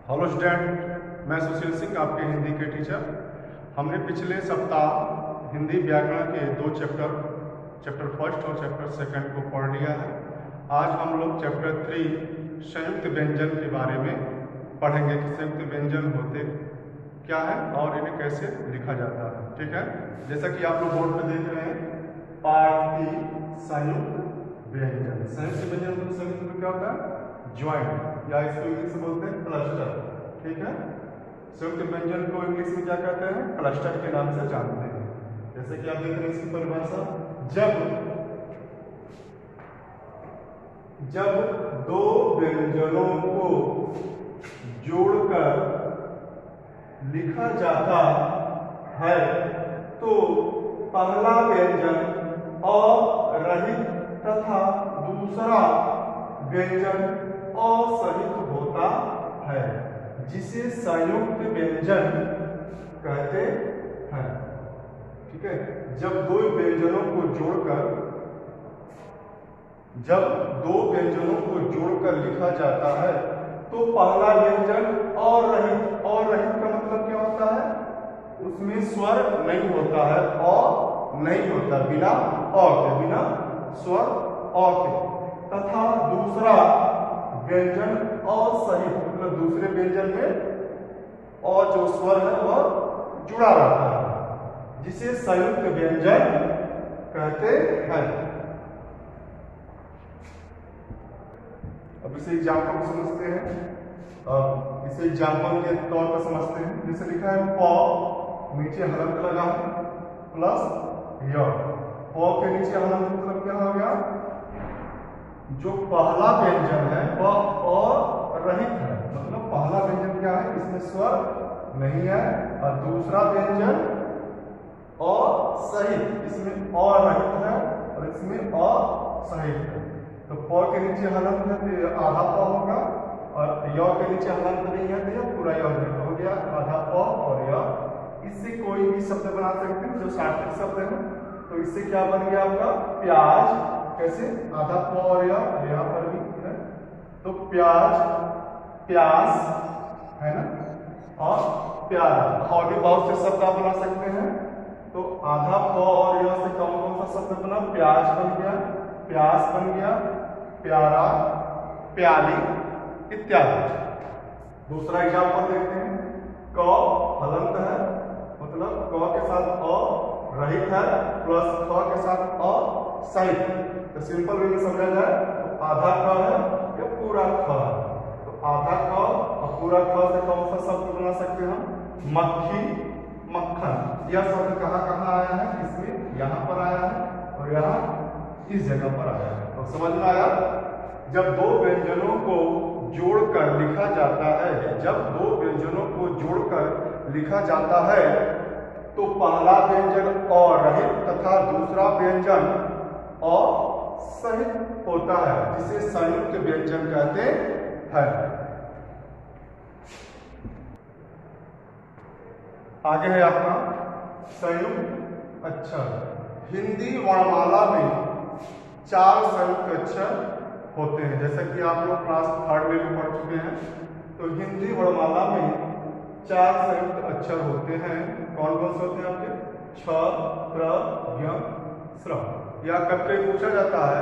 Hello student, मैं सुशील सिंह, आपके हिंदी के टीचर। हमने पिछले सप्ताह हिंदी व्याकरण के दो चैप्टर फर्स्ट और चैप्टर सेकंड को पढ़ लिया है। आज हम लोग चैप्टर 3 संयुक्त व्यंजन के बारे में पढ़ेंगे कि संयुक्त व्यंजन होते क्या है और इन्हें कैसे लिखा जाता है। ठीक है, जैसा कि आप लोग बोर्ड पे देख रहे हैं, पार्ट 3 संयुक्त व्यंजन। संयुक्त व्यंजन को संयुक्त में क्या होता है? ज्वाइंट, या इसको इंग्लिश में बोलते हैं क्लस्टर। ठीक है, संयुक्त व्यंजन को इंग्लिश में क्या कहते हैं? क्लस्टर के नाम से जानते हैं। जैसे कि आप देख रहे हैं इसकी परिभाषा, जब दो व्यंजनों को जोड़कर लिखा जाता है तो पहला व्यंजन अरहित तथा दूसरा व्यंजन असहित होता है, जिसे संयुक्त व्यंजन कहते हैं। ठीक है, जब दो व्यंजनों को जोड़कर लिखा जाता है तो पहला व्यंजन अरहित का मतलब क्या होता है? उसमें स्वर नहीं होता है, नहीं होता, बिना बिना स्वर के, तथा दूसरा व्यंजन असहित मतलब दूसरे व्यंजन में और जो स्वर है वह जुड़ा रहता है, जिसे संयुक्त व्यंजन कहते हैं। अब इसे एग्जाम्पल को समझते हैं। अब इसे एग्जाम्पल के तौर पर समझते हैं। जैसे लिखा है प, नीचे हलंत लगा है प्लस य। प के नीचे हलंत मतलब क्या हो गया? जो पहला व्यंजन है वह अरहित है, मतलब पहला व्यंजन क्या है? इसमें स्वर नहीं है, और दूसरा व्यंजन असहित, इसमें अरहित है और इसमें असहित है। तो प के नीचे हलंत है तो आधा प होगा, और य के नीचे हलंत नहीं है तो यह पूरा य हो गया, आधा प और य। इससे कोई भी शब्द बना सकते हैं जो सार्थक शब्द है। तो इससे क्या बन गया आपका? प्याज। कैसे? आधा प और य, यहाँ पर भी है तो प्याज, प्यास है ना, और प्यारा। और भी बहुत से शब्द आप बना सकते हैं। तो आधा प और य से कौन कौन सा शब्द बना? प्याज बन गया, प्यास बन गया, प्यारा, प्याली इत्यादि। दूसरा एग्जाम्पल देखते हैं। क हलंत है, मतलब क के साथ अ रहित है, प्लस ख के साथ अ सहित। तो सिंपल वे में समझा जाए तो आधा क है या पूरा ख है। तो आधा क और पूरा ख से कौन सा शब्द बना सकते हैं हम? मक्खी, मक्खन। यह शब्द कहाँ कहाँ आया है? इसमें यहाँ पर आया है और यहाँ इस जगह पर आया है। तो समझ में आया? जब दो व्यंजनों को जोड़कर लिखा जाता है, तो पहला व्यंजन अरहित तथा दूसरा व्यंजन असहित होता है, जिसे संयुक्त व्यंजन कहते हैं। आगे है आपका संयुक्त अक्षर। हिंदी वर्णमाला में 4 संयुक्त अक्षर होते हैं, जैसा कि आप लोग क्लास 3rd में भी पढ़ चुके हैं। तो हिंदी वर्णमाला में 4 संयुक्त अक्षर होते हैं। कौन कौन से होते हैं आपके? छ, प्र, य, स्र। या कभी पूछा जाता है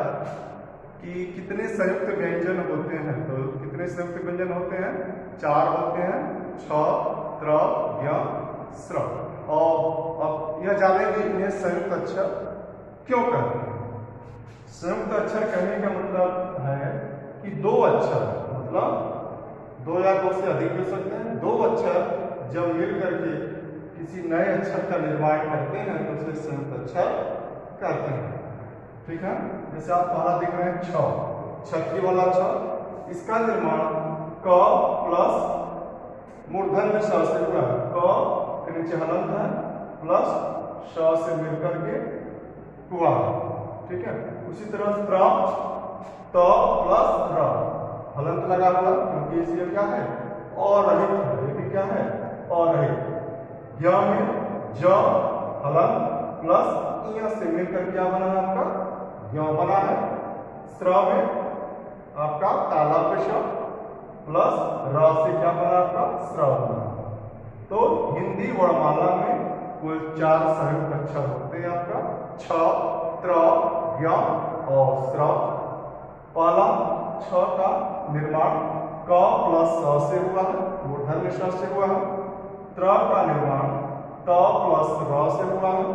कि कितने संयुक्त व्यंजन होते हैं, तो कितने संयुक्त व्यंजन होते हैं? 4 होते हैं, छ, त्र, य, स्र। और अब यह जानेंगे इन्हें संयुक्त अक्षर क्यों कहते हैं। संयुक्त अक्षर कहने का मतलब है कि 2 अक्षर, मतलब 2 या 2 से अधिक हो सकते हैं, 2 अक्षर जब मिल करके किसी नए अक्षर का निर्माण करते हैं तो उसे संयुक्त अक्षर कहते हैं। ठीक है, जैसे आप पहला देख रहे हैं छ, छठी वाला छ, इसका निर्माण क प्लस मूर्धन्य स से हुआ। क के नीचे हलंत है प्लस श से मिलकर के हुआ। ठीक है, उसी तरह त्र, त प्लस र, हलंत लगा हुआ क्योंकि इसलिए क्या है? अरहित है। ये भी क्या है? अरहित। य में ज हलंत प्लस इ से मिलकर क्या बना है आपका? य बना है। स्र में आपका ताला पे श प्लस र से क्या बना आपका स्र बना। तो हिंदी वर्णमाला में कुल 4 संयुक्त अक्षर होते हैं आपका छ, त्र, ज्ञ और स्र। पहला छ का निर्माण क प्लस स से हुआ है, मूर्धन्य ष से हुआ है। त्र का निर्माण त प्लस र से हुआ है।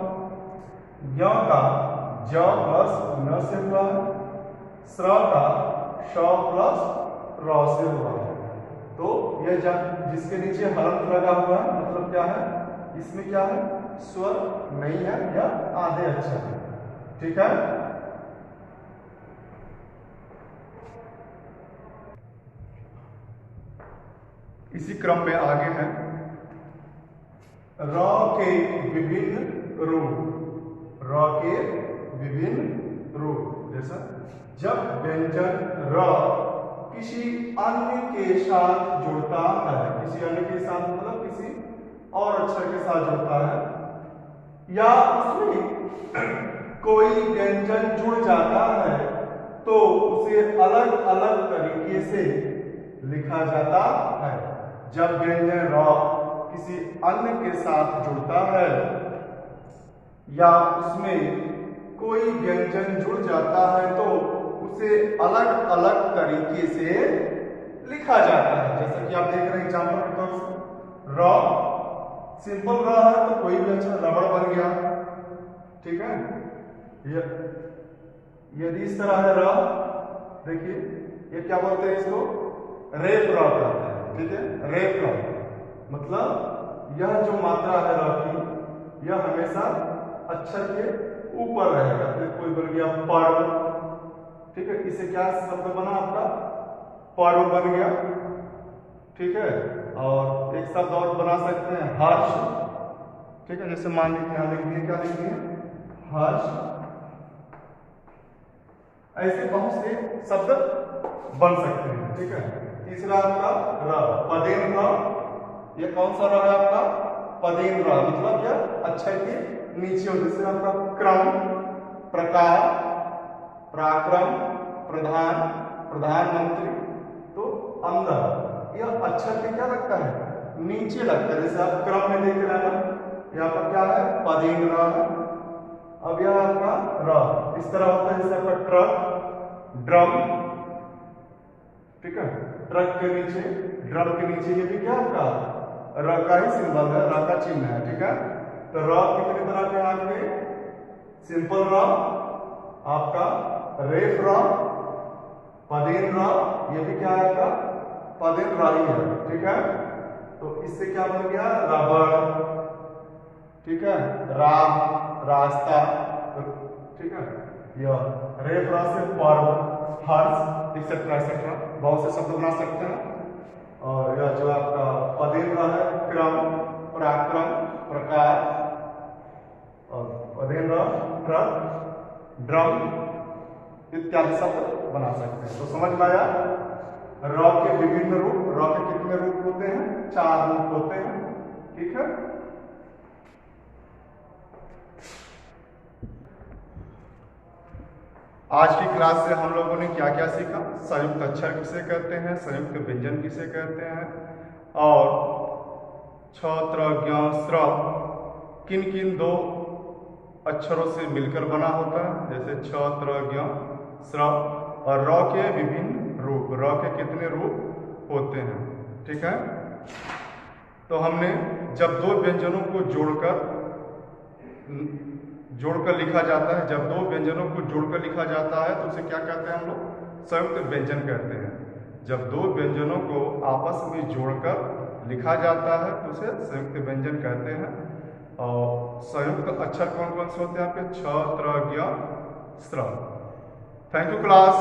ज्ञ का ज प्लस न से हुआ है। स्र का श प्लस र से हुआ है। तो यह जिसके नीचे हलंत लगा हुआ है मतलब क्या है, इसमें क्या है, स्वर नहीं है या आधे अक्षर है। ठीक है। इसी क्रम में आगे है र के विभिन्न रूप। र के विभिन्न रूप जैसा जब व्यंजन र किसी अन्य के साथ जुड़ता है, किसी अन्य के साथ मतलब किसी और अक्षर के साथ जुड़ता है या उसमें कोई व्यंजन जुड़ जाता है तो उसे अलग अलग तरीके से लिखा जाता है। जब व्यंजन र किसी अन्य के साथ जुड़ता है या उसमें कोई व्यंजन जुड़ जाता है तो उसे अलग अलग तरीके से लिखा जाता है। जैसा कि आप देख रहे हैं एग्जाम्पल के तौर से र सिंपल र है तो कोई भी अक्षर रबड़ बन गया। ठीक है। यदि इस तरह है र, देखिए ये क्या बोलते हैं, इसको रेफ र कहते हैं। ठीक है, रेफ र मतलब यह जो मात्रा है र की यह हमेशा अक्षर के ऊपर रहेगा। तो कोई बन गया पर्व। ठीक है, इसे क्या शब्द बना आपका, पर्व बन गया। ठीक है, और एक शब्द और बना सकते हैं हर्ष। ठीक है, जैसे मान लीजिए यहां लिख दिए, क्या लिख दिए, हर्ष। ऐसे बहुत से शब्द बन सकते हैं। ठीक है। तीसरा आपका र, पदेन र। ये कौन सा र है आपका, पदेन र मतलब यह अक्षर के नीचे हो। जैसे आपका क्रम, प्रकार, पराक्रम, प्रधान, प्रधानमंत्री। तो अंदर यह अक्षर के क्या लगता है, नीचे लगता है। जैसे आप क्रम में देख रहे हैं यहाँ पर क्या है, पदेन र है। अब यह आपका र इस तरह होता है जैसे आपका ट्रक, ड्रम। ठीक है, ट्रक के नीचे, ड्रम के नीचे ये भी क्या आपका र का ही सिंबल है, र का चिन्ह है। ठीक है। तो र कितने तरह के आपके, सिंपल र, आपका रेफ र, पदेन र, ये भी क्या है आपका पदेन र ही है। ठीक है। तो इससे क्या बन गया, रबड़। ठीक है, राम, रास्ता। ठीक है, यह रेफ र से पर्व, हर्ष, एक्सेट्रा एक्सेट्रा बहुत से शब्द बना सकते हैं। और यह जो आपका पदेन र है, क्रम, पराक्रम, प्रकार, और पदेन र, ट्रक, ड्रम इत्यादि शब्द बना सकते हैं। तो समझ में आया, र के विभिन्न रूप। र के कितने रूप होते हैं, 4 रूप होते हैं। ठीक है। आज की क्लास से हम लोगों ने क्या क्या सीखा, संयुक्त अक्षर किसे कहते हैं, संयुक्त व्यंजन किसे कहते हैं, और छ, त्र, ज्ञ, स्र किन किन 2 अक्षरों से मिलकर बना होता है, जैसे छ, त्र, ज्ञ, स्र। और र के विभिन्न रूप, र के कितने रूप होते हैं। ठीक है। तो हमने जब 2 व्यंजनों को जोड़कर लिखा जाता है, जब 2 व्यंजनों को जोड़कर लिखा जाता है तो उसे क्या कहते हैं हम लोग, संयुक्त व्यंजन कहते हैं। जब 2 व्यंजनों को आपस में जोड़कर लिखा जाता है तो उसे संयुक्त व्यंजन कहते हैं। और संयुक्त अक्षर कौन कौन से होते हैं आपके, छ, त्र, ज्ञ, स्र। Thank you class.